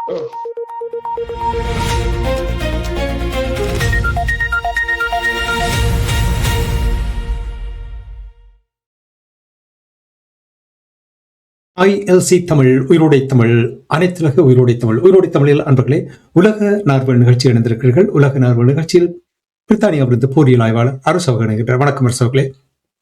ILC Tamil, உயிரோடை Tamil, அனைத்துலக உயிரோடை தமிழ். உயிரோடை தமிழில் அன்பர்களே, உலக நார்வல் நிகழ்ச்சி இணைந்திருக்கிறீர்கள். உலக நார்வல் நிகழ்ச்சியில் பிரித்தானியாவிலிருந்து போரியல் ஆய்வாளர் அரசு இணைகின்றார். வணக்கம் அரசவர்களே.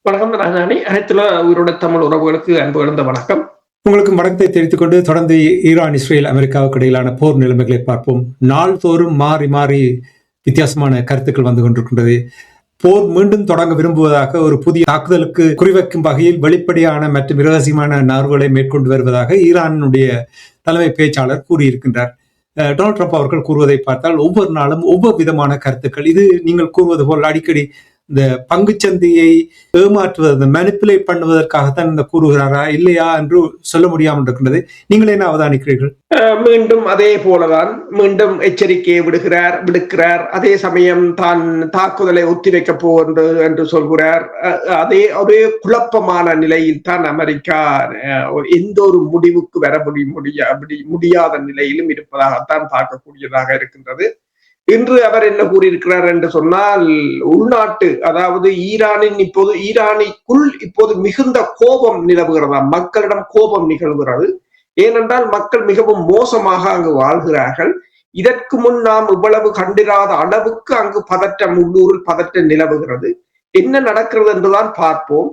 வணக்கம் ராஜாணி. அனைத்துலக உயிரோடை தமிழ் உறவுகளுக்கு அன்பு கலந்த வணக்கம். உங்களுக்கு வணக்கத்தை தெரிவித்துக் கொண்டு தொடர்ந்து ஈரான், இஸ்ரேல், அமெரிக்காவுக்கு இடையிலான போர் நிலைமைகளை பார்ப்போம். நாள்தோறும் மாறி மாறி வித்தியாசமான கருத்துக்கள் வந்து கொண்டிருக்கின்றது. போர் மீண்டும் தொடங்க விரும்புவதாக, ஒரு புதிய தாக்குதலுக்கு குறிவைக்கும் வகையில் வெளிப்படையான மற்றும் இரகசியமான நகர்வுகளை மேற்கொண்டு வருவதாக ஈரானுடைய தலைமை பேச்சாளர் கூறியிருக்கின்றார். டொனால்ட் ட்ரம்ப் அவர்கள் கூறுவதை பார்த்தால் ஒவ்வொரு நாளும் ஒவ்வொரு விதமான கருத்துக்கள். இது நீங்கள் கூறுவது போல் அடிக்கடி இந்த பங்குச்சந்தையை ஏமாற்றுவது, மேனிப்புலேட் பண்ணுவதற்காகத்தான் இந்த கூறுகிறாரா இல்லையா என்று சொல்ல முடியாமல் இருக்கின்றது. நீங்கள் என்ன அவதானிக்கிறீர்கள்? மீண்டும் அதே போலதான் மீண்டும் எச்சரிக்கையை விடுக்கிறார். அதே சமயம் தான் தாக்குதலை ஒத்திவைக்க போவது என்று சொல்கிறார். அதே ஒரே குழப்பமான நிலையில் தான் அமெரிக்கா எந்த ஒரு முடிவுக்கு வர முடியாத நிலையிலும் இருப்பதாகத்தான் பார்க்கக்கூடியதாக இருக்கின்றது. இன்று அவர் என்ன கூறியிருக்கிறார் என்று சொன்னால், உள்நாட்டு, அதாவது ஈரானுக்குள் இப்போது மிகுந்த கோபம் நிலவுகிறதா, மக்களிடம் கோபம் நிகழ்கிறது. ஏனென்றால் மக்கள் மிகவும் மோசமாக அங்கு வாழ்கிறார்கள். இதற்கு முன் நாம் இவ்வளவு கண்டிராத அளவுக்கு அங்கு பதற்றம், உள்ளூரில் பதற்றம் நிலவுகிறது. என்ன நடக்கிறது என்றுதான் பார்ப்போம்.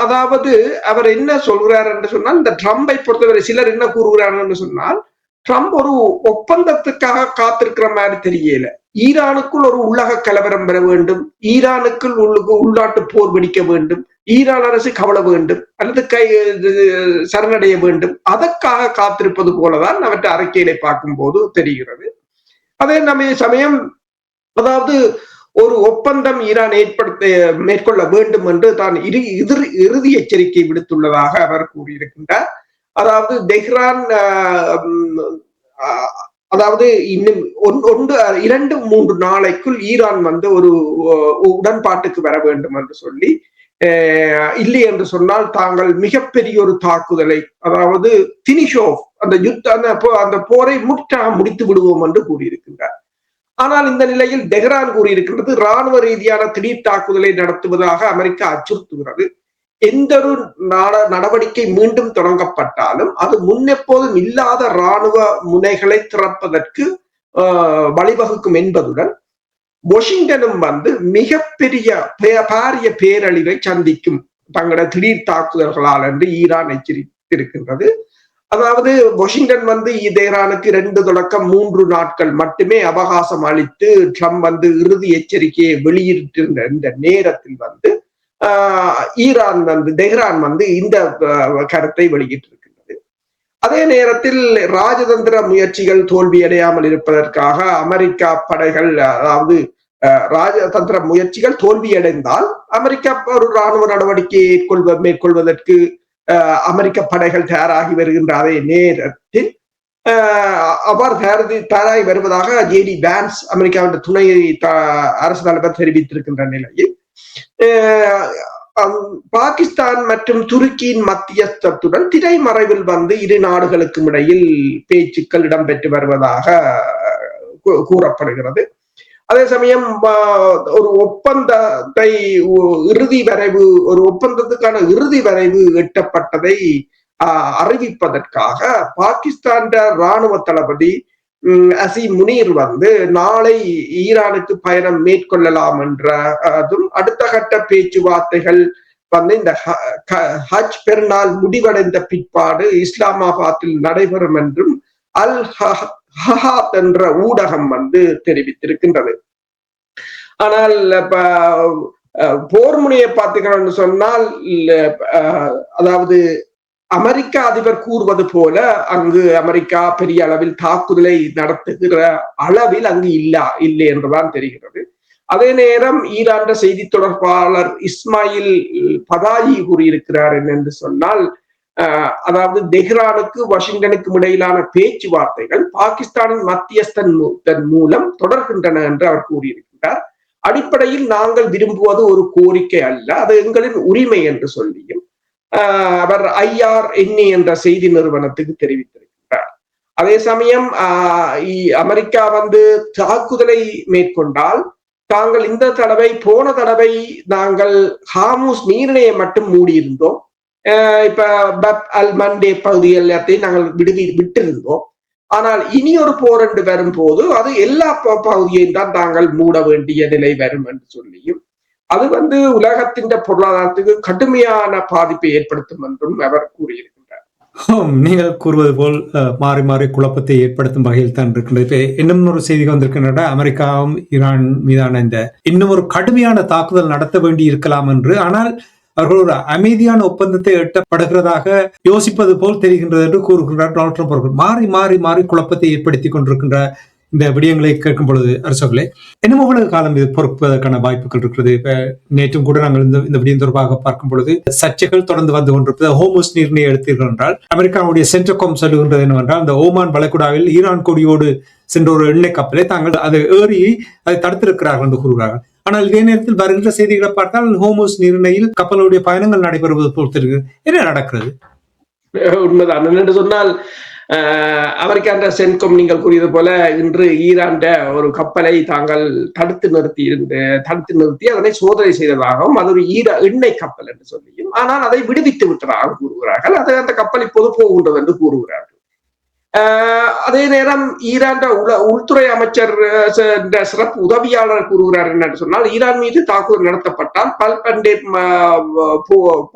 அதாவது அவர் என்ன சொல்கிறார் என்று சொன்னால், இந்த ட்ரம்பை பொறுத்தவரை சிலர் என்ன கூறுகிறார்கள் என்று சொன்னால், ட்ரம்ப் ஒரு ஒப்பந்தத்துக்காக காத்திருக்கிற மாதிரி தெரியல. ஈரானுக்குள் ஒரு உலக கலவரம் பெற வேண்டும், ஈரானுக்குள் உள்நாட்டு போர் வெடிக்க வேண்டும், ஈரான் அரசு கவலை வேண்டும் அல்லது சரணடைய வேண்டும், அதற்காக காத்திருப்பது போலதான் அவற்றை அறிக்கையிலே பார்க்கும் போது தெரிகிறது. அதே சமயம் அதாவது ஒரு ஒப்பந்தம் ஈரான் மேற்கொள்ள வேண்டும் என்று தான் இறுதி எச்சரிக்கை விடுத்துள்ளதாக அவர் கூறியிருக்கின்றார். அதாவது தெஹ்ரான், அதாவது இன்னும் 2-3 நாளைக்குள் ஈரான் ஒரு உடன்பாட்டுக்கு வர வேண்டும் என்று சொல்லி, இல்லை என்று சொன்னால் தாங்கள் மிகப்பெரிய ஒரு தாக்குதலை, அதாவது பினிஷ் ஆஃப் அந்த போரை முற்றாக முடித்து விடுவோம் என்று கூறியிருக்கின்றார். ஆனால் இந்த நிலையில் தெஹ்ரான் கூறியிருக்கின்றது, இராணுவ ரீதியான திடீர் தாக்குதலை நடத்துவதாக அமெரிக்கா அச்சுறுத்துகிறது. எந்த ஒரு நடவடிக்கை மீண்டும் தொடங்கப்பட்டாலும் அது முன்னெப்போதும் இல்லாத இராணுவ முனைகளை திறப்பதற்கு வழிவகுக்கும் என்பதுடன் வாஷிங்டனும் மிகப்பெரிய பாரிய பேரழிவை சந்திக்கும் தங்களோட திடீர் தாக்குதல்களால் என்று ஈரான் எச்சரித்திருக்கின்றது. அதாவது வாஷிங்டன் தெஹ்ரானுக்கு 2 தொடக்கம் 3 நாட்கள் மட்டுமே அவகாசம் அளித்து ட்ரம்ப் இறுதி எச்சரிக்கையை வெளியிட்டிருந்த இந்த நேரத்தில் ஈரான் தெஹ்ரான் இந்த கருத்தை வெளியிட்டிருக்கின்றது. அதே நேரத்தில் ராஜதந்திர முயற்சிகள் தோல்வியடையாமல் இருப்பதற்காக அமெரிக்கா படைகள், அதாவது ராஜதந்திர முயற்சிகள் தோல்வியடைந்தால் அமெரிக்கா ஒரு இராணுவ நடவடிக்கையை மேற்கொள்வதற்கு அமெரிக்க படைகள் தயாராகி வருகின்ற அதே நேரத்தில் அவ்வாறு தயாராகி வருவதாக JD Vance, அமெரிக்காவின் துணை அரசு தலைவர் தெரிவித்திருக்கின்ற நிலையில் பாகிஸ்தான் மற்றும் துருக்கியின் மத்தியஸ்தத்துடன் திரைமறைவில் இரு நாடுகளுக்கும் இடையில் பேச்சுக்கள் இடம்பெற்று வருவதாக கூறப்படுகிறது. அதே சமயம் ஒரு ஒப்பந்தத்துக்கான இறுதி வரைவு எட்டப்பட்டதை அறிவிப்பதற்காக பாகிஸ்தான் இராணுவ தளபதி அசீம் முனீர் நாளை ஈரானுக்கு பயணம் மேற்கொள்ளலாம் என்றதும், அடுத்த கட்ட பேச்சுவார்த்தைகள் இந்த ஹஜ் பெருநாள் முடிவடைந்த பிற்பாடு இஸ்லாமாபாத்தில் நடைபெறும் என்றும் அல் ஹஹாத் என்ற ஊடகம் தெரிவித்திருக்கின்றது. ஆனால் போர் முனையை பார்த்தீங்கன்னு சொன்னால், அதாவது அமெரிக்க அதிபர் கூறுவது போல அங்கு அமெரிக்கா பெரிய அளவில் தாக்குதலை நடத்துகிற அளவில் அங்கு இல்லை என்றுதான் தெரிகிறது. அதே நேரம் ஈரான் செய்தி தொடர்பாளர் இஸ்மாயில் பதாயி கூறியிருக்கிறார் என்று சொன்னால், அதாவது தெஹ்ரானுக்கு வாஷிங்டனுக்கும் இடையிலான பேச்சுவார்த்தைகள் பாகிஸ்தானின் மத்தியஸ்தன் மூலம் தொடர்கின்றன என்று அவர் கூறியிருக்கிறார். அடிப்படையில் நாங்கள் விரும்புவது ஒரு கோரிக்கை அல்ல, அது எங்களின் உரிமை என்று சொல்லியும் அவர் IRNA என்ற செய்தி நிறுவனத்துக்கு தெரிவித்திருக்கிறார். அதே சமயம் அமெரிக்கா வந்து தாக்குதலை மேற்கொண்டால் தாங்கள் இந்த தடவை போன தடவை நாங்கள் ஹார்முஸ் நீரிணையை மட்டும் மூடியிருந்தோம். இப்ப பப் அல் மண்டே பகுதி எல்லாத்தையும் நாங்கள் விட்டிருந்தோம். ஆனால் இனி ஒரு போர் என்று வரும்போது அது எல்லா பகுதியையும் தான் தாங்கள் மூட வேண்டிய நிலை வரும் என்று சொல்லியும் அது வந்து உலகத்தின் பொருளாதாரத்துக்கு கடுமையான பாதிப்பை ஏற்படுத்தும் என்றும் அவர் கூறியிருக்கிறார். நீங்கள் கூறுவது போல் மாறி மாறி குழப்பத்தை ஏற்படுத்தும் வகையில் தான் இருக்கின்றது. இப்ப இன்னும் ஒரு செய்தி வந்திருக்கின்றன, அமெரிக்காவும் ஈரான் மீதான இந்த இன்னும் ஒரு கடுமையான தாக்குதல் நடத்த வேண்டி இருக்கலாம் என்று, ஆனால் அவர்கள் ஒரு அமைதியான ஒப்பந்தத்தை எட்டப்படுகிறதாக யோசிப்பது போல் தெரிகின்றது என்று கூறுகின்றார் டொனால்ட் ட்ரம்ப் அவர்கள். மாறி மாறி மாறி குழப்பத்தை ஏற்படுத்திக் கொண்டிருக்கின்ற இந்த விடயங்களை கேட்கும் பொழுது அரசர்களே, இன்னும் எவ்வளவு காலம் இது பொறுப்பதற்கான வாய்ப்புகள் இருக்கிறது? இப்ப நேற்றும் கூட நாங்கள் இந்த விடயம் தொடர்பாக பார்க்கும் பொழுது சர்ச்சைகள் தொடர்ந்து வந்து கொண்டிருப்பது. ஹோர்முஸ் நீரிணையை எடுத்தீர்கள் என்றால் அமெரிக்காவுடைய சென்ட்ரகாம் சொல்லுகின்றது என்னவென்றால், இந்த ஓமான் வளைகுடாவில் ஈரான் கொடியோடு சென்ற ஒரு எண்ணெய் கப்பலை தாங்கள் அதை ஏறி அதை தடுத்திருக்கிறார்கள் என்று கூறுகிறார்கள். ஆனால் இதே நேரத்தில் வருகின்ற செய்திகளை பார்த்தால் ஹோர்முஸ் நீரிணையில் கப்பலுடைய பயணங்கள் நடைபெறுவது போல் தெரிகிறது. என்ன நடக்கிறது? உண்மைதான் என்று சொன்னால் அமெரிக்காண்ட சென்கோம் நீங்கள் கூறியது போல இன்று ஈரான் ஒரு கப்பலை தாங்கள் தடுத்து நிறுத்தி அதனை சோதனை செய்ததாகவும் அது ஒரு எண்ணெய் கப்பல் என்று சொல்லியும், ஆனால் அதை விடுவித்து விட்டதாக கூறுகிறார்கள். அது அந்த கப்பல் இப்போது போகின்றது என்று கூறுகிறார்கள். அதே நேரம் ஈரான் உள்துறை அமைச்சர் சிறப்பு உதவியாளர் கூறுகிறார் என்று சொன்னால், ஈரான் மீது தாக்குதல் நடத்தப்பட்டால் பல்பண்டே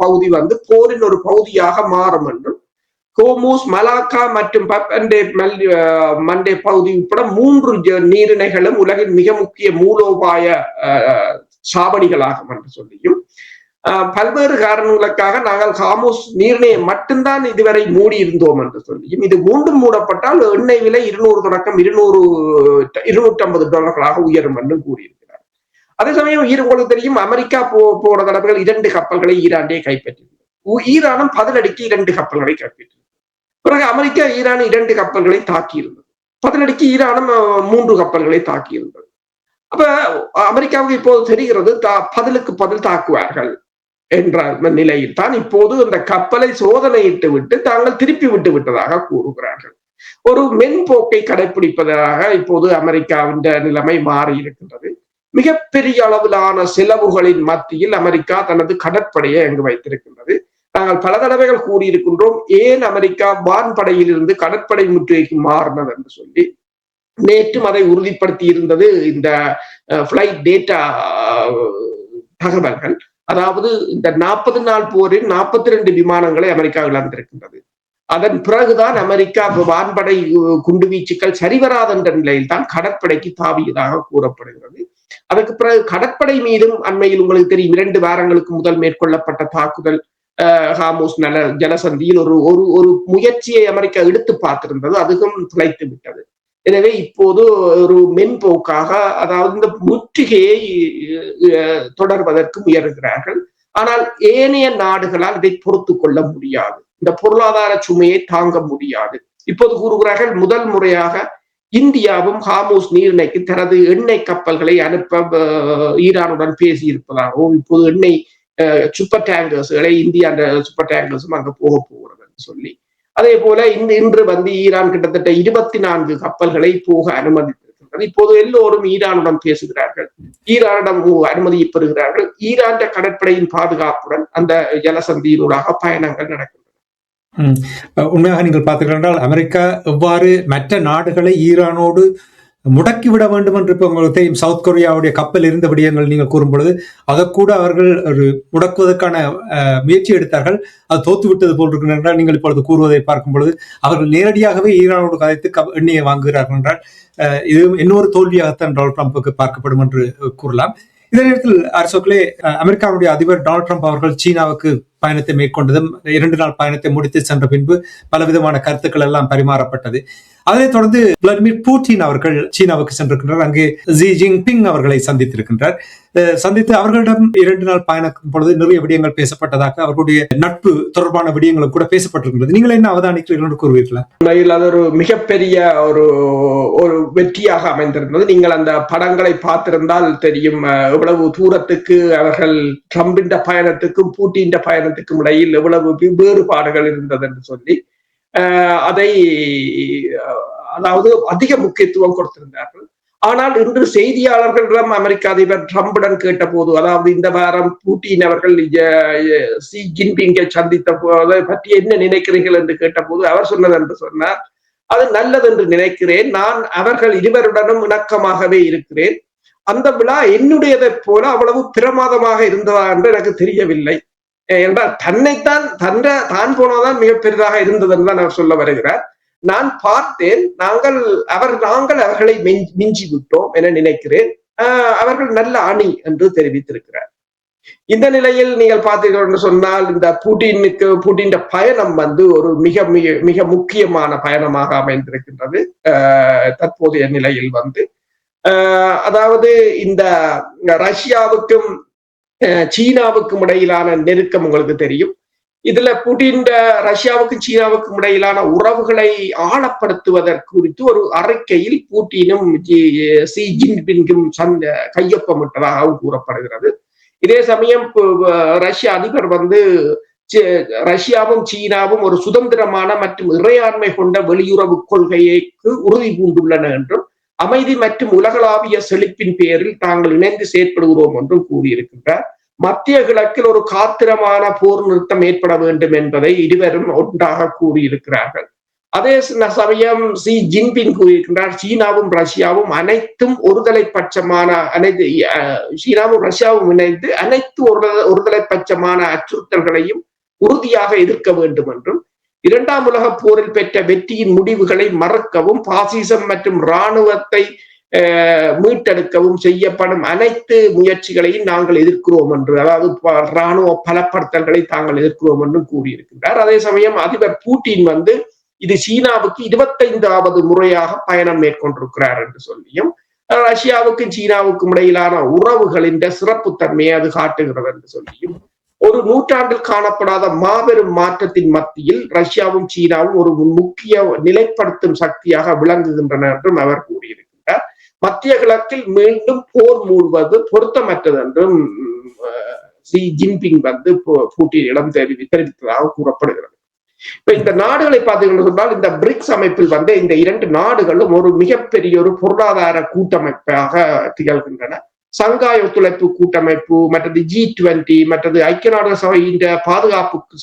பகுதி வந்து போரின் ஒரு பகுதியாக மாறும் என்றும், ஹோர்முஸ், மலாக்கா மற்றும் மண்டே பகுதி உட்பட 3 நீரிணைகளும் உலகின் மிக முக்கிய மூலோபாய சாவடிகளாகும் என்று சொல்லியும், பல்வேறு காரணங்களுக்காக நாங்கள் ஹார்முஸ் நீரிணையை மட்டும்தான் இதுவரை மூடி இருந்தோம் என்று சொல்லியும், இது மீண்டும் மூடப்பட்டால் எண்ணெய் விலை $200 தொடக்கம் $250 உயரும் என்று கூறியிருக்கிறார். அதே சமயம் உங்களுக்கு தெரியும், அமெரிக்கா போன தடவைகள் 2 கப்பல்களை ஈரானே கைப்பற்றியிருந்தது. ஈரானும் பதிலடிக்கு 2 கப்பல்களை கைப்பற்றியது. பிறகு அமெரிக்கா ஈரான் 2 கப்பல்களை தாக்கியிருந்தது. பதிலடிக்கு ஈரானும் 3 கப்பல்களை தாக்கியிருந்தது. அப்ப அமெரிக்காவுக்கு இப்போது தெரிகிறது பதிலுக்கு பதில் தாக்குவார்கள் என்ற நிலையில் தான் இப்போது அந்த கப்பலை சோதனையிட்டு விட்டு தாங்கள் திருப்பி விட்டு விட்டதாக கூறுகிறார்கள். ஒரு மென்போக்கை கடைபிடிப்பதாக இப்போது அமெரிக்காவின் நிலைமை மாறி இருக்கின்றது. மிகப்பெரிய அளவிலான செலவுகளின் மத்தியில் அமெரிக்கா தனது கடற்படையை அங்கு வைத்திருக்கின்றது. நாங்கள் பல தடவைகள் கூறியிருக்கின்றோம், ஏன் அமெரிக்கா வான்படையில் இருந்து கடற்படை முற்றுகைக்கு மாறினது என்று சொல்லி. நேற்றும் அதை உறுதிப்படுத்தி இருந்தது இந்த பிளைட் டேட்டா தகவல்கள். அதாவது இந்த 40 நாள் போரில் 42 விமானங்களை அமெரிக்கா இழந்திருக்கின்றது. அதன் பிறகுதான் அமெரிக்கா வான்படை குண்டுவீச்சுக்கள் சரிவராத என்ற நிலையில் தான் கடற்படைக்கு தாவியதாக கூறப்படுகிறது. அதற்கு பிறகு கடற்படை மீதும் அண்மையில் உங்களுக்கு தெரியும் 2 வாரங்களுக்கு முதல் மேற்கொள்ளப்பட்ட தாக்குதல் ஹார்முஸ் ஜலசந்தியில் ஒரு முயற்சியை அமெரிக்கா எடுத்து பார்த்திருந்தது, அதுவும் துளைத்து விட்டது. எனவே இப்போது ஒரு மென்போக்காக, அதாவது இந்த முற்றுகையை தொடர்வதற்கு முயலுகிறார்கள். ஆனால் ஏனைய நாடுகளால் இதை பொறுத்து கொள்ள முடியாது, இந்த பொருளாதார சுமையை தாங்க முடியாது. இப்போது கூறுகிறார்கள், முதல் முறையாக இந்தியாவும் ஹார்முஸ் நீரிணைக்கு தனது எண்ணெய் கப்பல்களை அனுப்ப ஈரானுடன் பேசி இருப்பதாகவும், இப்போது எண்ணெய் சூப்பர் டேங்கர்ஸ்களை இந்தியா அந்த சூப்பர் டேங்கர்ஸும் அங்க போகிறது என்று சொல்லி, அதே போல இன்று வந்து ஈரான் கிட்டத்தட்ட 24 கப்பல்களை போக அனுமதித்திருக்கிறது. இப்போது எல்லோரும் ஈரானுடன் பேசுகிறார்கள், ஈரானிடம் அனுமதியை பெறுகிறார்கள். ஈரான் கடற்படையின் பாதுகாப்புடன் அந்த ஜலசந்தியினூடாக பயணங்கள் நடக்கின்றன. உண்மையாக நீங்கள் பார்த்தீர்கள் என்றால் அமெரிக்கா எவ்வாறு மற்ற நாடுகளை ஈரானோடு முடக்கிவிட வேண்டும் என்று இப்போ உங்களுக்கு தெரியும். சவுத் கொரியாவுடைய கப்பல் இருந்த விடயங்கள் நீங்கள் கூறும் பொழுது அதை கூட அவர்கள் ஒரு முடக்குவதற்கான முயற்சி எடுத்தார்கள். அது தோத்துவிட்டது போல் இருக்கிறது என்றால் நீங்கள் இப்பொழுது கூறுவதை பார்க்கும் பொழுது அவர்கள் நேரடியாகவே ஈரானோடு கதைத்து எண்ணெயை வாங்குகிறார்கள் என்றால் இது இன்னொரு தோல்வியாகத்தான் டொனால்ட் ட்ரம்புக்கு பார்க்கப்படும் என்று கூறலாம். இதே நேரத்தில் அரசுகளே, அமெரிக்காவுடைய அதிபர் டொனால்ட் ட்ரம்ப் அவர்கள் சீனாவுக்கு பயணத்தை மேற்கொண்டதும் 2 நாள் பயணத்தை முடித்து சென்ற பின்பு பலவிதமான கருத்துக்கள் எல்லாம் பரிமாறப்பட்டது. அதனைத் தொடர்ந்து விளாடிமிர் புட்டின் அவர்கள் சீனாவுக்கு சென்றிருக்கின்றார். அங்கே ஜி ஜின்பிங் அவர்களை சந்தித்திருக்கின்றார். சந்தித்து அவர்களிடம் 2 நாள் பயணம் பொழுது நிறைய விடயங்கள் பேசப்பட்டதாக, அவர்களுடைய நட்பு தொடர்பான விடயங்களும் கூட பேசப்பட்டிருக்கிறது. நீங்கள் என்ன அவதானிக்கிறீர்கள் என்று கூறுவீர்களா? அது ஒரு மிகப்பெரிய ஒரு வெற்றியாக அமைந்திருந்தது. நீங்கள் அந்த படங்களை பார்த்திருந்தால் தெரியும் எவ்வளவு தூரத்துக்கு அவர்கள் ட்ரம்பின் பயணத்துக்கும் பூட்டின் பயணத்துக்கும் இடையில் எவ்வளவு வேறுபாடுகள் இருந்தது என்று சொல்லி. அதை அதாவது அதிக முக்கியத்துவம் கொடுத்திருந்தார்கள். ஆனால் இன்று செய்தியாளர்களிடம் அமெரிக்க அதிபர் ட்ரம்புடன் கேட்டபோது, அதாவது இந்த வாரம் புட்டின் அவர்கள் ஷி ஜின்பிங்கை சந்தித்த போதை பற்றி என்ன நினைக்கிறீர்கள் என்று கேட்டபோது அவர் சொன்னது என்று சொன்னார், அது நல்லது என்று நினைக்கிறேன், நான் அவர்கள் இருவருடனும் இணக்கமாகவே இருக்கிறேன், அந்த விழா என்னுடையதைப் போல அவ்வளவு பிரமாதமாக இருந்ததா என்று எனக்கு தெரியவில்லை என்றால் தான் போனதான் மிக பெரிதாக இருந்தது என்று தான் அவர் சொல்ல வருகிறார். நான் பார்த்தேன், நாங்கள் அவர்களை மிஞ்சி விட்டோம் என நினைக்கிறேன், அவர்கள் நல்ல அணி என்று தெரிவித்திருக்கிறார். இந்த நிலையில் நீங்கள் பார்த்தீர்கள் என்று சொன்னால் இந்த புட்டின் பயணம் ஒரு மிக மிக மிக முக்கியமான பயணமாக அமைந்திருக்கின்றது தற்போதைய நிலையில் அதாவது இந்த ரஷ்யாவுக்கும் சீனாவுக்கும் இடையிலான நெருக்கம் உங்களுக்கு தெரியும். இதுல புட்டின் ரஷ்யாவுக்கும் சீனாவுக்கும் இடையிலான உறவுகளை ஆழப்படுத்துவதற்கு குறித்து ஒரு அறிக்கையில் புட்டினும் ஷி ஜின்பிங்கும் கையொப்பமிட்டதாகவும் கூறப்படுகிறது. இதே சமயம் ரஷ்ய அதிபர் ரஷ்யாவும் சீனாவும் ஒரு சுதந்திரமான மற்றும் இறையாண்மை கொண்ட வெளியுறவு கொள்கைக்கு உறுதி பூண்டுள்ளன என்றும் அமைதி மற்றும் உலகளாவிய செழிப்பின் பேரில் தாங்கள் இணைந்து செயற்படுகிறோம் என்றும் கூறியிருக்கின்றார். மத்திய கிழக்கில் ஒரு காத்திரமான போர் நிறுத்தம் ஏற்பட வேண்டும் என்பதை இருவரும் ஒன்றாக கூறியிருக்கிறார்கள். அதே சமயம் ஷி ஜின்பிங் கூறியிருக்கின்றார், சீனாவும் ரஷ்யாவும் அனைத்தும் ஒருதலை பட்சமான சீனாவும் ரஷ்யாவும் இணைந்து அனைத்து ஒருதலை பட்சமான அச்சுறுத்தல்களையும் உறுதியாக எதிர்க்க வேண்டும் என்றும், இரண்டாம் உலக போரில் பெற்ற வெற்றியின் முடிவுகளை மறக்கவும் பாசிசம் மற்றும் இராணுவத்தை மீட்டெடுக்கவும் செய்யப்படும் அனைத்து முயற்சிகளையும் நாங்கள் எதிர்க்கிறோம் என்று, அதாவது இராணுவ பலப்படுத்தல்களை தாங்கள் எதிர்க்கிறோம் என்றும் கூறியிருக்கின்றார். அதே சமயம் அதிபர் புட்டின் இது சீனாவுக்கு 25வது முறையாக பயணம் மேற்கொண்டிருக்கிறார் என்று சொல்லியும், ரஷ்யாவுக்கும் சீனாவுக்கும் இடையிலான உறவுகளின் சிறப்பு தன்மையை அது காட்டுகிறது என்று சொல்லியும், ஒரு நூற்றாண்டில் காணப்படாத மாபெரும் மாற்றத்தின் மத்தியில் ரஷ்யாவும் சீனாவும் ஒரு முக்கிய நிலைப்படுத்தும் சக்தியாக விளங்குகின்றன என்றும் அவர் கூறியிருக்கிறார். மத்திய கிழக்கில் மீண்டும் போர் மூழ்வது பொருத்தமற்றது என்றும் ஷி ஜின்பிங் புட்டினிடம் தெரிவித்ததாக கூறப்படுகிறது. இப்ப இந்த நாடுகளை பார்த்தீங்கன்னு சொன்னால், இந்த பிரிக்ஸ் அமைப்பில் இந்த இரண்டு நாடுகளும் ஒரு மிகப்பெரிய ஒரு பொருளாதார கூட்டமைப்பாக திகழ்கின்றன. சங்காய் ஒத்துழைப்பு கூட்டமைப்பு, மற்றது G20, மற்றது ஐக்கிய நாடுகள் சபையின் பாதுகாப்பு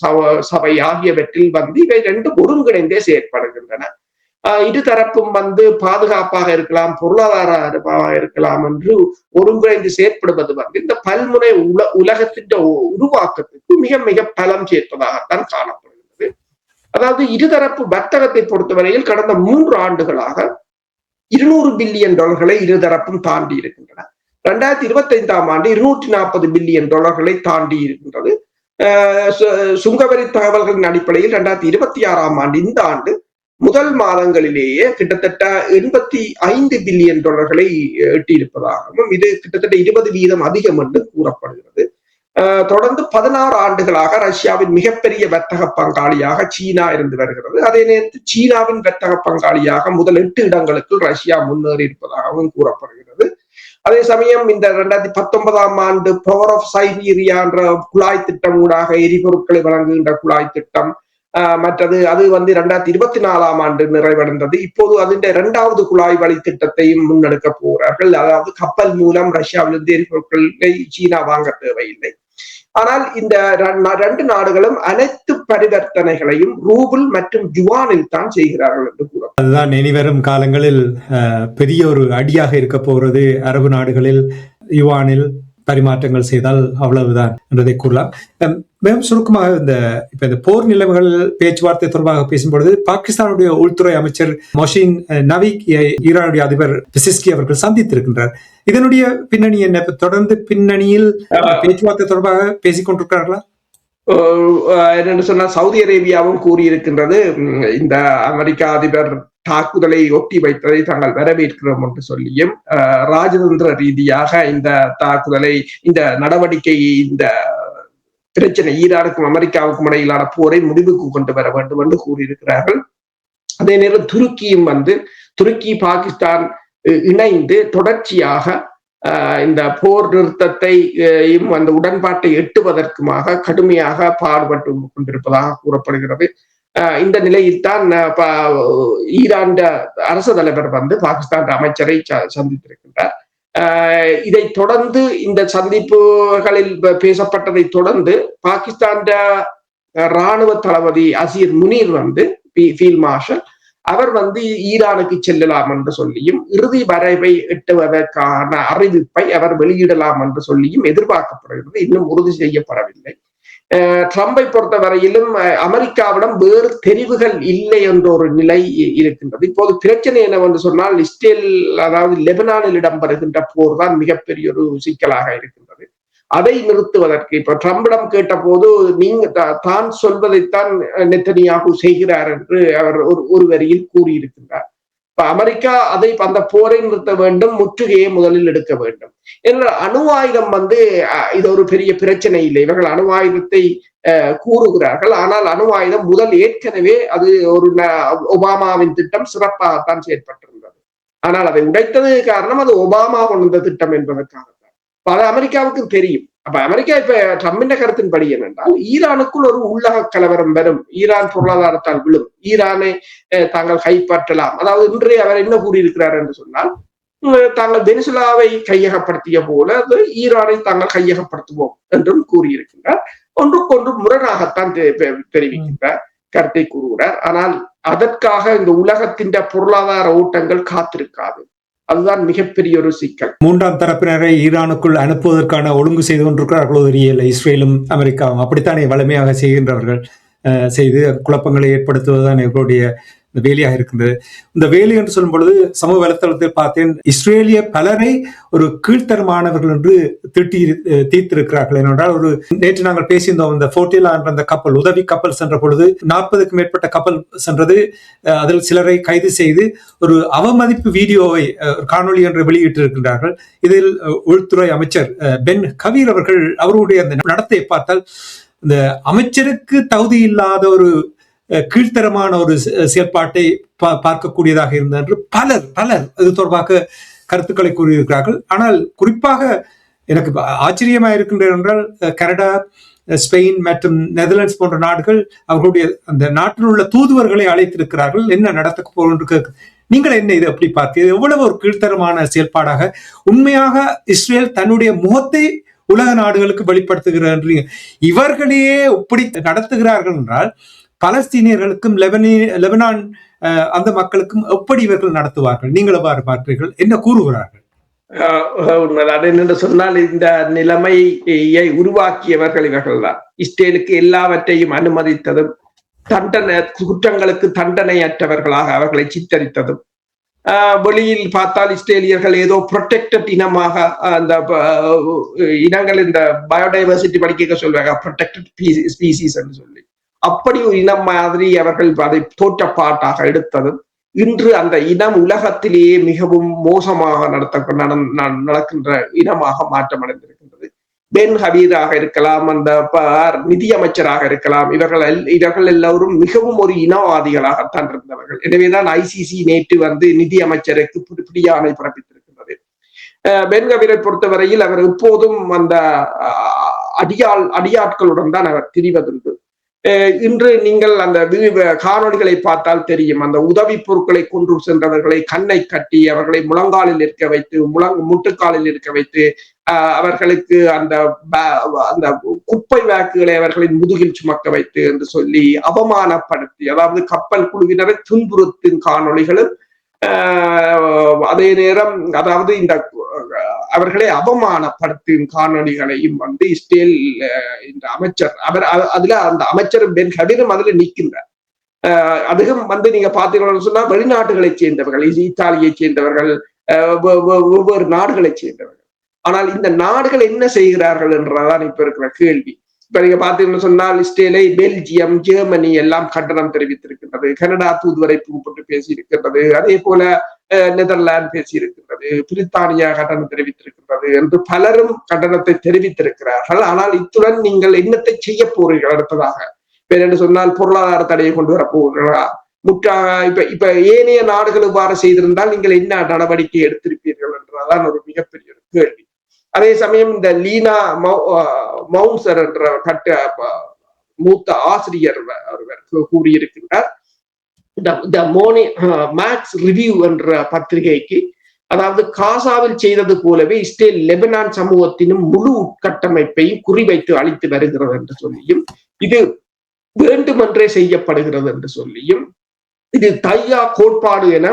சபை ஆகியவற்றில் இவை ரெண்டு ஒருங்கிணைந்தே செயற்படுகின்றன. இருதரப்பும் பாதுகாப்பாக இருக்கலாம், பொருளாதாரமாக இருக்கலாம் என்று ஒருங்கிணைந்து செயற்படுவது இந்த பல்முனை உலகத்தின் உருவாக்கத்துக்கு மிக மிக பலம் சேர்ப்பதாகத்தான் காணப்படுகிறது. அதாவது இருதரப்பு வர்த்தகத்தை பொறுத்தவரையில் கடந்த 3 ஆண்டுகளாக $200 பில்லியன் இருதரப்பும் தாண்டி இருக்கின்றன. 2025ஆம் ஆண்டு $240 பில்லியன் தாண்டி இருக்கின்றது. சுங்கவரி தகவல்களின் அடிப்படையில் 2026ஆம் ஆண்டு இந்த ஆண்டு முதல் மாதங்களிலேயே கிட்டத்தட்ட $85 பில்லியன் எட்டியிருப்பதாகவும், இது கிட்டத்தட்ட 20% அதிகம் என்று கூறப்படுகிறது. தொடர்ந்து 16 ஆண்டுகளாக ரஷ்யாவின் மிகப்பெரிய வர்த்தக பங்காளியாக சீனா இருந்து வருகிறது. அதே நேரத்தில் சீனாவின் வர்த்தக பங்காளியாக முதல் 8 இடங்களுக்கு ரஷ்யா முன்னேறி இருப்பதாகவும் கூறப்படுகிறது. அதே சமயம் இந்த 2019ஆம் ஆண்டு பவர் ஆஃப் சைபீரியா என்ற குழாய் திட்டம் ஊடாக எரிபொருட்களை வழங்குகின்ற குழாய் திட்டம், மற்றது அது 2024ஆம் ஆண்டு நிறைவடைந்தது. இப்போது அதன் 2வது குழாய் வழி திட்டத்தையும் முன்னெடுக்க போகிறார்கள். அதாவது கப்பல் மூலம் ரஷ்யாவிலிருந்து எரிபொருட்களை சீனா வாங்க தேவையில்லை. ஆனால் இந்த 2 நாடுகளும் அனைத்து பரிவர்த்தனைகளையும் ரூபிள் மற்றும் யுவானில் தான் செய்கிறார்கள் என்று கூறும். அதுதான் இனிவரும் காலங்களில் பெரிய ஒரு அடியாக இருக்க போகிறது. அரபு நாடுகளில் யுவானில் பரிமாற்றங்கள் செய்தால் அவ்வளவுதான் என்றதை கூறலாம். மேலும் சுருக்கமாக இந்த போர் நிலைமைகள் பேச்சுவார்த்தை தொடர்பாக பேசும்பொழுது பாகிஸ்தானுடைய உள்துறை அமைச்சர் மொஷின் நவீக் ஈரானுடைய அதிபர் பெசிஸ்கி அவர்கள் சந்தித்திருக்கின்றார். இதனுடைய பின்னணி என்ன? தொடர்ந்து பின்னணியில் பேச்சுவார்த்தை தொடர்பாக பேசிக் கொண்டிருக்கிறார்களா? என்னென்னு சொன்னா, சவுதி அரேபியாவும் கூறியிருக்கின்றது, இந்த அமெரிக்க அதிபர் தாக்குதலை ஒட்டி வைத்ததை தாங்கள் வரவேற்கிறோம் என்று சொல்லியும், ராஜதந்திர ரீதியாக இந்த தாக்குதலை, இந்த நடவடிக்கையை, இந்த பிரச்சனை ஈரானுக்கும் அமெரிக்காவுக்கும் இடையிலான போரை முடிவுக்கு கொண்டு வர வேண்டும் என்று கூறியிருக்கிறார்கள். அதே நேரம் துருக்கி பாகிஸ்தான் இணைந்து தொடர்ச்சியாக இந்த போர் நிறுத்தத்தையும் அந்த உடன்பாட்டை எட்டுவதற்குமாக கடுமையாக பாடுபட்டு கொண்டிருப்பதாக கூறப்படுகிறது. இந்த நிலையில் தான் ஈரான் அரசு தலைவர் வந்து பாகிஸ்தான் அமைச்சரை சந்தித்திருக்கின்றார். இதை தொடர்ந்து இந்த சந்திப்புகளில் பேசப்பட்டதை தொடர்ந்து பாகிஸ்தான் ராணுவ தளபதி அசீர் முனீர் வந்து ஃபீல்ட் மார்ஷல் அவர் வந்து ஈரானுக்கு செல்லலாம் என்று சொல்லியும் இறுதி வரைவை எட்டுவதற்கான அறிவிப்பை அவர் வெளியிடலாம் என்று சொல்லியும் எதிர்பார்க்கப்படுகிறது. இன்னும் உறுதி செய்யப்படவில்லை. ட்ரம்பை பொறுத்தவரையிலும் அமெரிக்காவிடம் வேறு தெரிவுகள் இல்லை என்ற ஒரு நிலை இருக்கின்றது. இப்போது பிரச்சனை என்னவென்று சொன்னால் இஸ்ரேல் அதாவது லெபனானில் இடம்பெறுகின்ற போர் தான் மிகப்பெரிய ஒரு சிக்கலாக இருக்கின்றது. அதை நிறுத்துவதற்கு இப்ப ட்ரம்பிடம் கேட்ட போது நீங்க தான் சொல்வதைத்தான் நெத்தனியாகு செய்கிறார் என்று அவர் ஒரு வரியில் கூறியிருக்கின்றார். இப்ப அமெரிக்கா அந்த போரை நிறுத்த வேண்டும், முற்றுகையை முதலில் எடுக்க வேண்டும். ஏன்னா அணு ஆயுதம் வந்து இது ஒரு பெரிய பிரச்சனை இல்லை. இவர்கள் அணு ஆயுதத்தை கூறுகிறார்கள். ஆனால் அணு ஆயுதம் முதல் ஏற்கனவே அது ஒரு ஒபாமாவின் திட்டம் சிறப்பாகத்தான் செயற்பட்டிருந்தது. ஆனால் அதை உடைத்தது காரணம் அது ஒபாமா கொண்ட திட்டம் என்பதற்காக. அது அமெரிக்காவுக்கும் தெரியும். அப்ப அமெரிக்கா இப்ப ட்ரம்பின் கருத்தின்படி என்னென்றால் ஈரானுக்குள் ஒரு உள்ளக கலவரம் வரும், ஈரான் பொருளாதாரத்தால் விழும், ஈரானை தாங்கள் கைப்பற்றலாம். அதாவது இன்றைய அவர் என்ன கூறியிருக்கிறார் என்று சொன்னால் தாங்கள் வெனிசுலாவை கையகப்படுத்திய போல ஈரானை தாங்கள் கையகப்படுத்துவோம் என்றும் கூறியிருக்கின்றார். ஒன்றுக்கொன்று முரணாகத்தான் தெரிவிக்கின்றார், கருத்தை கூறுகிறார். ஆனால் அதற்காக இந்த உலகத்தின் பொருளாதார ஓட்டங்கள் காத்திருக்காது. அதுதான் மிகப்பெரிய ஒரு சிக்கல். மூன்றாம் தரப்பினரை ஈரானுக்குள் அனுப்புவதற்கான ஒழுங்கு செய்து கொண்டிருக்கிறார்களோ தெரியல. இஸ்ரேலும் அமெரிக்காவும் அப்படித்தானே வலிமையாக செய்கின்றவர்கள், செய்து குழப்பங்களை ஏற்படுத்துவதுதான் இவர்களுடைய வேலையாக இருக்கின்றது. இந்த வேலை என்று சொல்லும் பொழுது சமூக வலைத்தளத்தில் பார்த்தேன், இஸ்ரேலிய பலரை ஒரு கீழ்த்தரமானவர்கள் என்று தீர்த்திருக்கிறார்கள். ஏனென்றால் நேற்று நாங்கள் பேசியிருந்தோம், இந்த ஃபோர்டிலா என்ற அந்த கப்பல் உதவி கப்பல் சென்ற பொழுது 40க்கும் மேற்பட்ட கப்பல் சென்றது. அதில் சிலரை கைது செய்து ஒரு அவமதிப்பு வீடியோவை காணொலி என்று வெளியிட்டிருக்கின்றார்கள். இதில் உள்துறை அமைச்சர் பென் கவீர் அவருடைய அந்த நடத்தையை பார்த்தால் இந்த அமைச்சருக்கு தகுதி இல்லாத ஒரு கீழ்த்தரமான ஒரு செயற்பாட்டை பார்க்கக்கூடியதாக இருந்தது என்று பலர் இது தொடர்பாக கருத்துக்களை கூறியிருக்கிறார்கள். ஆனால் குறிப்பாக எனக்கு ஆச்சரியமாக இருக்கின்றது என்றால் கனடா, ஸ்பெயின் மற்றும் நெதர்லாண்ட்ஸ் போன்ற நாடுகள் அவர்களுடைய அந்த நாட்டில் உள்ள தூதுவர்களை அழைத்திருக்கிறார்கள். என்ன நடத்த போகின்ற நீங்கள் என்ன இதை எப்படி பார்க்க, எவ்வளவு ஒரு கீழ்த்தரமான செயல்பாடாக உண்மையாக இஸ்ரேல் தன்னுடைய முகத்தை உலக நாடுகளுக்கு வெளிப்படுத்துகிறார். இவர்களையே இப்படி நடத்துகிறார்கள் என்றால் பலஸ்தீனியர்களுக்கும் லெபனான் அந்த மக்களுக்கும் எப்படி இவர்கள் நடத்துவார்கள்? நீங்கள் எவ்வாறு பார்க்கிறீர்கள்? என்ன கூறுகிறார்கள்? உண்மைதான். என்னென்று சொன்னால் இந்த நிலைமையை உருவாக்கியவர்கள் இவர்கள் தான். இஸ்ரேலுக்கு எல்லாவற்றையும் அனுமதித்ததும் குற்றங்களுக்கு தண்டனையற்றவர்களாக அவர்களை சித்தரித்ததும், வெளியில் பார்த்தால் இஸ்ரேலியர்கள் ஏதோ ப்ரொடெக்டட் இனமாக அந்த இனங்கள் இந்த பயோடைவர்சிட்டி படிக்க சொல்வாங்க, ப்ரொடெக்டட் ஸ்பீசிஸ் என்று சொல்லி அப்படி ஒரு இனம் மாதிரி அவர்கள் அதை தோற்றப்பாட்டாக எடுத்ததும் இன்று அந்த இனம் உலகத்திலேயே மிகவும் மோசமாக நடக்கின்ற இனமாக மாற்றமடைந்திருக்கின்றது. பென் ஹபீராக இருக்கலாம், அந்த நிதியமைச்சராக இருக்கலாம், இவர்கள் எல்லோரும் மிகவும் ஒரு இனவாதிகளாகத்தான் இருந்தவர்கள். எனவேதான் ICC நேற்று வந்து நிதியமைச்சருக்கு பிடியாணை பிறப்பித்திருக்கின்றது. பென் ஹபீரை பொறுத்தவரையில் அவர் எப்போதும் அந்த அடியாட்களுடன் தான் அவர் திரிவதுண்டு. இன்று நீங்கள் அந்த காணொலிகளை பார்த்தால் தெரியும், அந்த உதவி பொருட்களை கொண்டு சென்றவர்களை கண்ணை கட்டி அவர்களை முழங்காலில் இருக்க வைத்து முட்டுக்காலில் இருக்க வைத்து அவர்களுக்கு அந்த குப்பை வாக்குகளை அவர்களின் முதுகில் சுமக்க வைத்து என்று சொல்லி அவமானப்படுத்தி, அதாவது கப்பல் குழுவினரை துன்புறுத்தும் காணொலிகளும் அதே நேரம் அதாவது இந்த அவர்களை அவமானப்படுத்தும் காணொலிகளையும் வந்து இஸ்ரேல் இந்த அமைச்சர் அதுல அந்த அமைச்சர் பென் ஹபீரும் அதுல நிற்கின்றார். அதுவும் வந்து நீங்க பாத்தீங்கன்னு சொன்னா வெளிநாடுகளை சேர்ந்தவர்கள், இத்தாலியை சேர்ந்தவர்கள், ஒவ்வொரு நாடுகளை சேர்ந்தவர்கள். ஆனால் இந்த நாடுகள் என்ன செய்கிறார்கள் என்றதான் இப்ப இருக்கிற கேள்வி. இப்ப நீங்க பாத்தீங்கன்னு சொன்னால் இஸ்ரேலை பெல்ஜியம், ஜெர்மனி எல்லாம் கண்டனம் தெரிவித்திருக்கின்றது. கனடா தூதுவரை கூப்பிட்டு பேசியிருக்கின்றது. அதே போல நெதர்லாந்து பேசியிருக்கின்றது. பிரித்தானியா கண்டனம் தெரிவித்திருக்கின்றது என்று பலரும் கண்டனத்தை தெரிவித்திருக்கிறார்கள். ஆனால் இத்துடன் நீங்கள் என்னத்தை செய்ய போறீர்கள் அடுத்ததாக? என்று சொன்னால் பொருளாதார தடையை கொண்டு வர போகிறீர்களா? இப்ப ஏனைய நாடுகள் இவ்வாறு செய்திருந்தால் நீங்கள் என்ன நடவடிக்கை எடுத்திருப்பீர்கள் என்றதான் ஒரு மிகப்பெரிய ஒரு கேள்வி. அதே சமயம் இந்த லீனா மவுன்சர் என்ற மூத்த ஆசிரியர் ஒருவர் கூறியிருக்கின்றார். மேக்ஸ் ரிவ்யூ என்ற பத்திரிகைக்கு, அதாவது காசாவில் செய்தது போலவே இஸ்ரேல் லெபனான் சமூகத்தினும் முழு உட்கட்டமைப்பையும் குறிவைத்து அளித்து வருகிறது என்று சொல்லியும், இது வேண்டுமென்றே செய்யப்படுகிறது என்று சொல்லியும், இது தையா கோட்பாடு என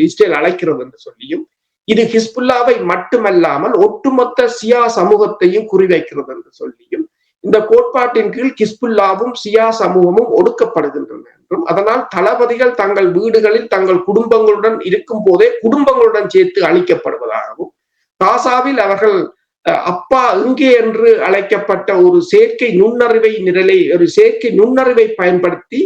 இஸ்ரேல் அழைக்கிறது என்று சொல்லியும், இது ஹிஸ்புல்லாவை மட்டுமல்லாமல் ஒட்டுமொத்த சியா சமூகத்தையும் குறிவைக்கிறது என்று சொல்லியும், இந்த கோட்பாட்டின் கீழ் ஹிஸ்புல்லாவும் சியா சமூகமும் ஒடுக்கப்படுகின்றன என்றும், அதனால் தளபதிகள் தங்கள் வீடுகளில் தங்கள் குடும்பங்களுடன் இருக்கும் போதே குடும்பங்களுடன் சேர்த்து அழிக்கப்படுவதாகவும், காசாவில் அவர்கள் அப்பா இங்கே என்று அழைக்கப்பட்ட ஒரு செயற்கை நுண்ணறிவை பயன்படுத்தி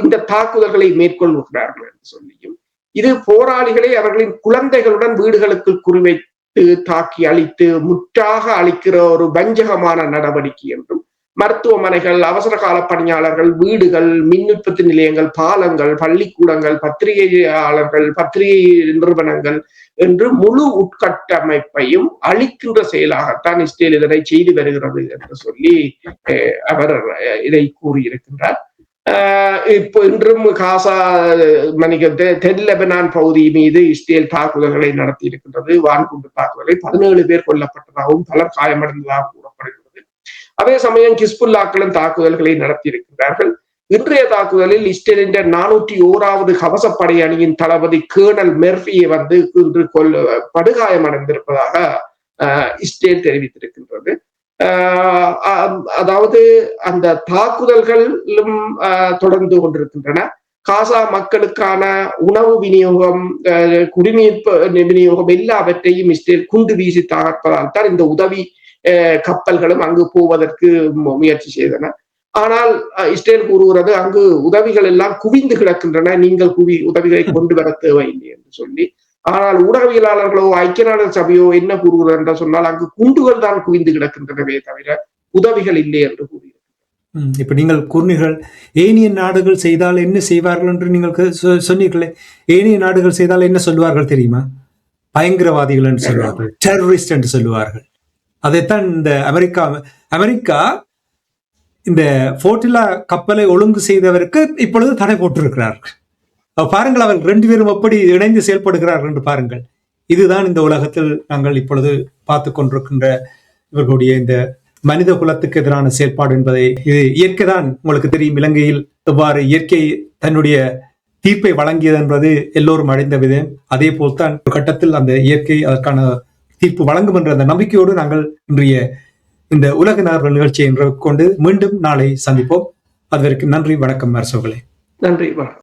இந்த தாக்குதல்களை மேற்கொள்கிறார்கள் என்று சொல்லியும், இது போராளிகளை அவர்களின் குழந்தைகளுடன் வீடுகளுக்குள் குறிவைத்து தாக்கி அழித்து முற்றாக அழிக்கிற ஒரு வஞ்சகமான நடவடிக்கை என்றும், மருத்துவமனைகள், அவசர கால பணியாளர்கள், வீடுகள், மின் உற்பத்தி நிலையங்கள், பாலங்கள், பள்ளிக்கூடங்கள், பத்திரிகையாளர்கள், பத்திரிகை நிறுவனங்கள் என்று முழு உட்கட்டமைப்பையும் அழிக்கின்ற செயலாகத்தான் இஸ்ரேல் இதனை செய்து வருகிறது என்று சொல்லி அவர் இதை கூறியிருக்கின்றார். இப்போ இன்றும் காசா தென் லெபனான் பகுதி மீது இஸ்ரேல் தாக்குதல்களை நடத்தி இருக்கின்றது. வான்குண்டு தாக்குதலை 17 பேர் கொல்லப்பட்டதாகவும் பலர் காயமடைந்ததாகவும் கூறப்படுகிறது. அதே சமயம் ஹிஸ்புல்லாக்களும் தாக்குதல்களை நடத்தி இருக்கின்றார்கள். இன்றைய தாக்குதலில் இஸ்ரேலின் 401வது கவசப்படை அணியின் தளபதி கேர்னல் மெர்ஃபியை இன்று படுகாயமடைந்திருப்பதாக இஸ்ரேல் தெரிவித்திருக்கின்றது. அதாவது அந்த தாக்குதல்களும் தொடர்ந்து கொண்டிருக்கின்றன. காசா மக்களுக்கான உணவு விநியோகம், குடிநீர் விநியோகம் எல்லாவற்றையும் இஸ்ரேல் குண்டு வீசி தகர்ப்பதால் தான் இந்த உதவி கப்பல்களும் அங்கு போவதற்கு முயற்சி செய்தன. ஆனால் இஸ்ரேல் கூறுகிறது அங்கு உதவிகள் எல்லாம் குவிந்து கிடக்கின்றன, நீங்கள் உதவிகளை கொண்டு வர தேவையில்லை என்று சொல்லி. ஆனால் ஊடகவியலாளர்களோ ஐக்கிய நாடுகள் சபையோ என்ன கூறுகிறது என்று சொன்னால் அங்கு குண்டுகள் தான் குவிந்து கிடக்கின்றனவே தவிர உதவிகள் இல்லை என்று கூறுகிறார். இப்ப நீங்கள் கூறினீர்கள் ஏனைய நாடுகள் செய்தால் என்ன செய்வார்கள் என்று நீங்கள் சொன்னீர்களே. ஏனைய நாடுகள் செய்தால் என்ன சொல்லுவார்கள் தெரியுமா? பயங்கரவாதிகள் என்று சொல்லுவார்கள், டெரரிஸ்ட் என்று சொல்லுவார்கள். அதைத்தான் இந்த அமெரிக்கா இந்த போர்டிலா கப்பலை ஒழுங்கு செய்தவருக்கு இப்பொழுது தடை போட்டிருக்கிறார்கள். பாருங்கள், அவர்கள் 2 பேரும் எப்படி இணைந்து செயல்படுகிறார்கள் என்று பாருங்கள். இதுதான் இந்த உலகத்தில் நாங்கள் இப்பொழுது பார்த்து கொண்டிருக்கின்ற இவர்களுடைய இந்த மனித குலத்துக்கு எதிரான செயல்பாடு என்பதை, இது இயற்கை தான். உங்களுக்கு தெரியும் இலங்கையில் எவ்வாறு இயற்கை தன்னுடைய தீர்ப்பை வழங்கியது என்பது எல்லோரும் அடைந்த விதம். அதே போல்தான் ஒரு கட்டத்தில் அந்த இயற்கை அதற்கான தீர்ப்பு வழங்கும் என்ற அந்த நம்பிக்கையோடு நாங்கள் இன்றைய இந்த உலக நார்கள் நிகழ்ச்சியை கொண்டு மீண்டும் நாளை சந்திப்போம். அதுவரைக்கும் நன்றி, வணக்கம் அரசோகளே. நன்றி, வணக்கம்.